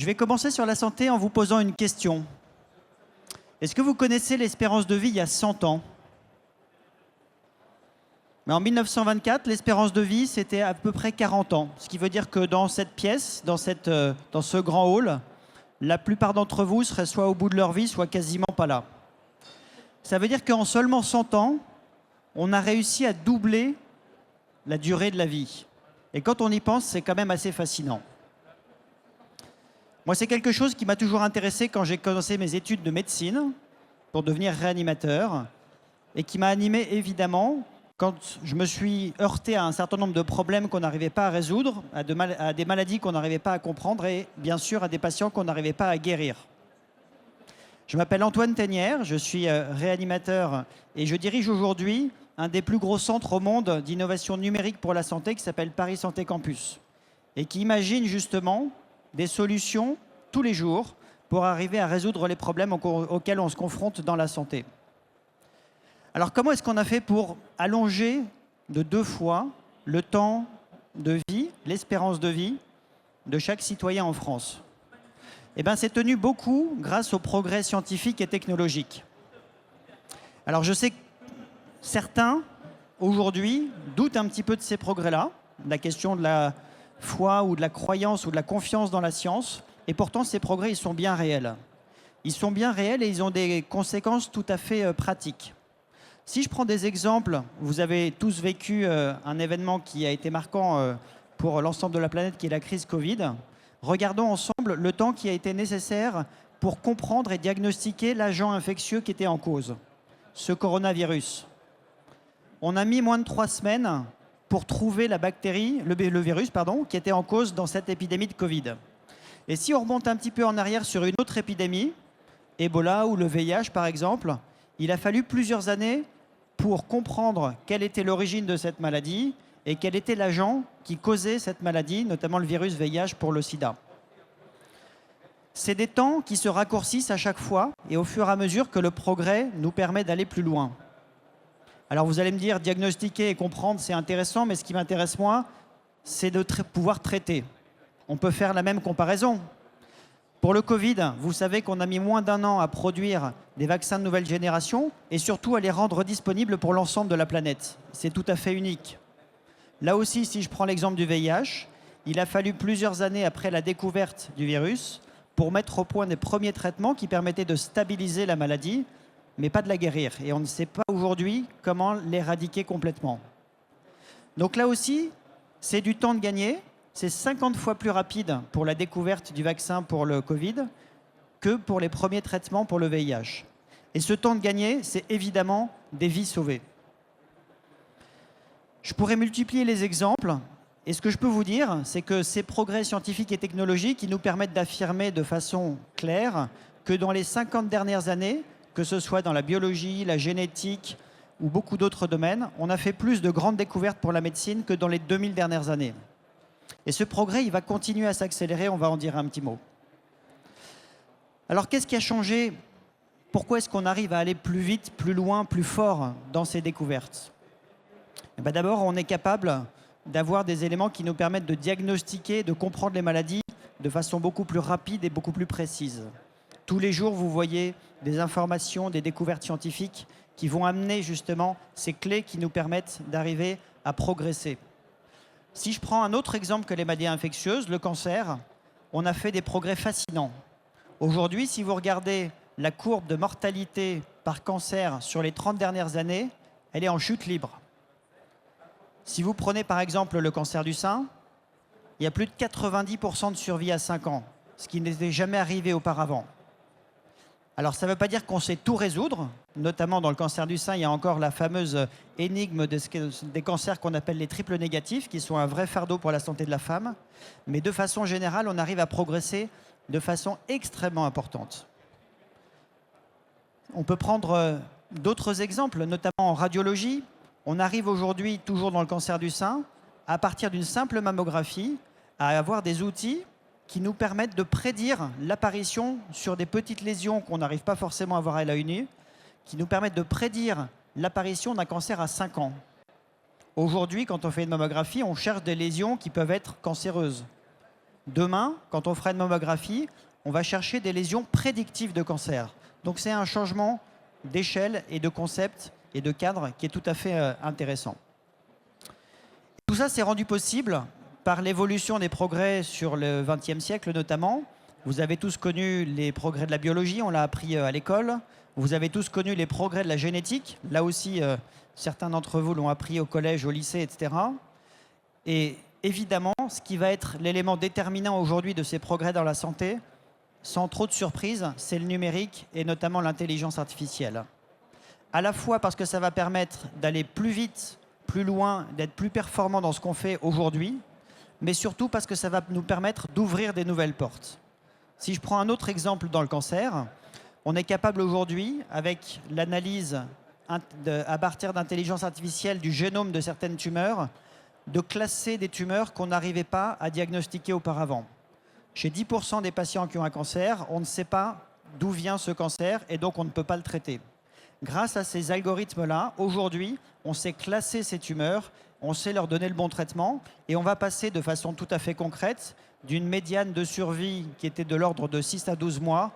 Je vais commencer sur la santé en vous posant une question. Est-ce que vous connaissez l'espérance de vie il y a 100 ans? Mais en 1924, l'espérance de vie, c'était à peu près 40 ans. Ce qui veut dire que dans cette pièce, dans ce grand hall, la plupart d'entre vous seraient soit au bout de leur vie, soit quasiment pas là. Ça veut dire qu'en seulement 100 ans, on a réussi à doubler la durée de la vie. Et quand on y pense, c'est quand même assez fascinant. Moi, c'est quelque chose qui m'a toujours intéressé quand j'ai commencé mes études de médecine pour devenir réanimateur et qui m'a animé évidemment quand je me suis heurté à un certain nombre de problèmes qu'on n'arrivait pas à résoudre, à des maladies qu'on n'arrivait pas à comprendre et bien sûr à des patients qu'on n'arrivait pas à guérir. Je m'appelle Antoine Tenière, je suis réanimateur et je dirige aujourd'hui un des plus gros centres au monde d'innovation numérique pour la santé qui s'appelle Paris Santé Campus et qui imagine justement des solutions tous les jours pour arriver à résoudre les problèmes auxquels on se confronte dans la santé. Alors comment est-ce qu'on a fait pour allonger de 2 fois le temps de vie, l'espérance de vie de chaque citoyen en France? Eh bien, c'est tenu beaucoup grâce au progrès scientifique et technologique. Alors je sais que certains, aujourd'hui, doutent un petit peu de ces progrès-là, la question de la foi ou de la croyance ou de la confiance dans la science, et pourtant ces progrès, ils sont bien réels. Ils sont bien réels et ils ont des conséquences tout à fait pratiques. Si je prends des exemples, vous avez tous vécu un événement qui a été marquant pour l'ensemble de la planète, qui est la crise Covid. Regardons ensemble le temps qui a été nécessaire pour comprendre et diagnostiquer l'agent infectieux qui était en cause, ce coronavirus. On a mis moins de 3 semaines pour trouver la bactérie, le virus, qui était en cause dans cette épidémie de Covid. Et si on remonte un petit peu en arrière sur une autre épidémie, Ebola ou le VIH par exemple, il a fallu plusieurs années pour comprendre quelle était l'origine de cette maladie et quel était l'agent qui causait cette maladie, notamment le virus VIH pour le sida. C'est des temps qui se raccourcissent à chaque fois et au fur et à mesure que le progrès nous permet d'aller plus loin. Alors vous allez me dire, diagnostiquer et comprendre, c'est intéressant, mais ce qui m'intéresse moi, c'est de pouvoir traiter. On peut faire la même comparaison. Pour le Covid, vous savez qu'on a mis moins d'1 an à produire des vaccins de nouvelle génération et surtout à les rendre disponibles pour l'ensemble de la planète. C'est tout à fait unique. Là aussi, si je prends l'exemple du VIH, il a fallu plusieurs années après la découverte du virus pour mettre au point des premiers traitements qui permettaient de stabiliser la maladie, mais pas de la guérir. Et on ne sait pas aujourd'hui comment l'éradiquer complètement. Donc là aussi, c'est du temps de gagner. C'est 50 fois plus rapide pour la découverte du vaccin pour le Covid que pour les premiers traitements pour le VIH. Et ce temps de gagner, c'est évidemment des vies sauvées. Je pourrais multiplier les exemples. Et ce que je peux vous dire, c'est que ces progrès scientifiques et technologiques, ils nous permettent d'affirmer de façon claire que dans les 50 dernières années, que ce soit dans la biologie, la génétique ou beaucoup d'autres domaines, on a fait plus de grandes découvertes pour la médecine que dans les 2000 dernières années. Et ce progrès, il va continuer à s'accélérer, on va en dire un petit mot. Alors qu'est-ce qui a changé? Pourquoi est-ce qu'on arrive à aller plus vite, plus loin, plus fort dans ces découvertes? D'abord, on est capable d'avoir des éléments qui nous permettent de diagnostiquer, de comprendre les maladies de façon beaucoup plus rapide et beaucoup plus précise. Tous les jours, vous voyez des informations, des découvertes scientifiques qui vont amener justement ces clés qui nous permettent d'arriver à progresser. Si je prends un autre exemple que les maladies infectieuses, le cancer, on a fait des progrès fascinants. Aujourd'hui, si vous regardez la courbe de mortalité par cancer sur les 30 dernières années, elle est en chute libre. Si vous prenez par exemple le cancer du sein, il y a plus de 90% de survie à 5 ans, ce qui n'était jamais arrivé auparavant. Alors ça ne veut pas dire qu'on sait tout résoudre, notamment dans le cancer du sein, il y a encore la fameuse énigme des cancers qu'on appelle les triples négatifs, qui sont un vrai fardeau pour la santé de la femme. Mais de façon générale, on arrive à progresser de façon extrêmement importante. On peut prendre d'autres exemples, notamment en radiologie. On arrive aujourd'hui, toujours dans le cancer du sein, à partir d'une simple mammographie, à avoir des outils qui nous permettent de prédire l'apparition sur des petites lésions qu'on n'arrive pas forcément à voir à l'œil nu, qui nous permettent de prédire l'apparition d'un cancer à 5 ans. Aujourd'hui, quand on fait une mammographie, on cherche des lésions qui peuvent être cancéreuses. Demain, quand on fera une mammographie, on va chercher des lésions prédictives de cancer. Donc c'est un changement d'échelle et de concept et de cadre qui est tout à fait intéressant. Tout ça s'est rendu possible par l'évolution des progrès sur le XXe siècle notamment. Vous avez tous connu les progrès de la biologie, on l'a appris à l'école. Vous avez tous connu les progrès de la génétique. Là aussi, certains d'entre vous l'ont appris au collège, au lycée, etc. Et évidemment, ce qui va être l'élément déterminant aujourd'hui de ces progrès dans la santé, sans trop de surprise, c'est le numérique et notamment l'intelligence artificielle. À la fois parce que ça va permettre d'aller plus vite, plus loin, d'être plus performant dans ce qu'on fait aujourd'hui, mais surtout parce que ça va nous permettre d'ouvrir des nouvelles portes. Si je prends un autre exemple dans le cancer, on est capable aujourd'hui, avec l'analyse à partir d'intelligence artificielle du génome de certaines tumeurs, de classer des tumeurs qu'on n'arrivait pas à diagnostiquer auparavant. Chez 10% des patients qui ont un cancer, on ne sait pas d'où vient ce cancer et donc on ne peut pas le traiter. Grâce à ces algorithmes-là, aujourd'hui, on sait classer ces tumeurs, on sait leur donner le bon traitement et on va passer de façon tout à fait concrète d'une médiane de survie qui était de l'ordre de 6 à 12 mois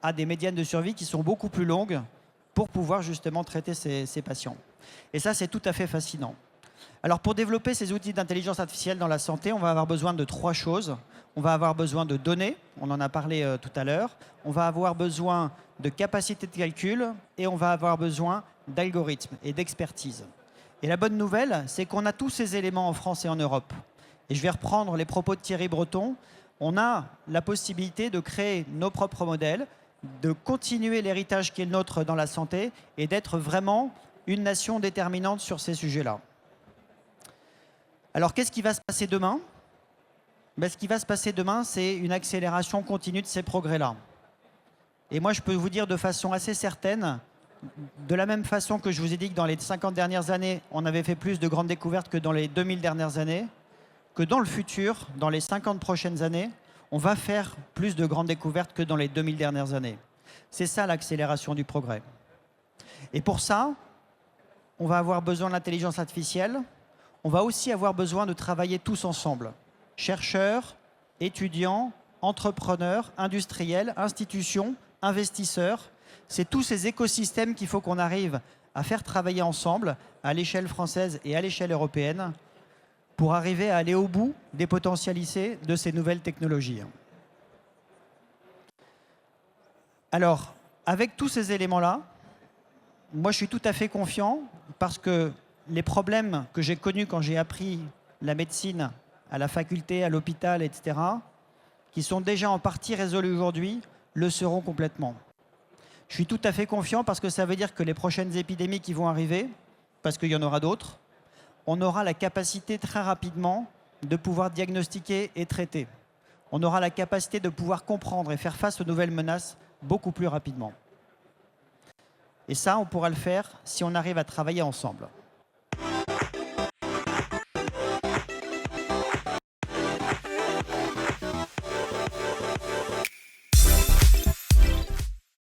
à des médianes de survie qui sont beaucoup plus longues pour pouvoir justement traiter ces patients. Et ça, c'est tout à fait fascinant. Alors pour développer ces outils d'intelligence artificielle dans la santé, on va avoir besoin de 3 choses. On va avoir besoin de données, on en a parlé tout à l'heure. On va avoir besoin de capacités de calcul et on va avoir besoin d'algorithmes et d'expertise. Et la bonne nouvelle, c'est qu'on a tous ces éléments en France et en Europe. Et je vais reprendre les propos de Thierry Breton. On a la possibilité de créer nos propres modèles, de continuer l'héritage qui est le nôtre dans la santé et d'être vraiment une nation déterminante sur ces sujets-là. Alors, qu'est-ce qui va se passer demain? Ce qui va se passer demain, c'est une accélération continue de ces progrès-là. Et moi, je peux vous dire de façon assez certaine, de la même façon que je vous ai dit que dans les 50 dernières années, on avait fait plus de grandes découvertes que dans les 2000 dernières années, que dans le futur, dans les 50 prochaines années, on va faire plus de grandes découvertes que dans les 2000 dernières années. C'est ça l'accélération du progrès. Et pour ça, on va avoir besoin de l'intelligence artificielle. On va aussi avoir besoin de travailler tous ensemble. Chercheurs, étudiants, entrepreneurs, industriels, institutions, investisseurs. C'est tous ces écosystèmes qu'il faut qu'on arrive à faire travailler ensemble à l'échelle française et à l'échelle européenne pour arriver à aller au bout des potentialités de ces nouvelles technologies. Alors, avec tous ces éléments-là, moi je suis tout à fait confiant parce que les problèmes que j'ai connus quand j'ai appris la médecine à la faculté, à l'hôpital, etc., qui sont déjà en partie résolus aujourd'hui, le seront complètement. Je suis tout à fait confiant parce que ça veut dire que les prochaines épidémies qui vont arriver, parce qu'il y en aura d'autres, on aura la capacité très rapidement de pouvoir diagnostiquer et traiter. On aura la capacité de pouvoir comprendre et faire face aux nouvelles menaces beaucoup plus rapidement. Et ça, on pourra le faire si on arrive à travailler ensemble.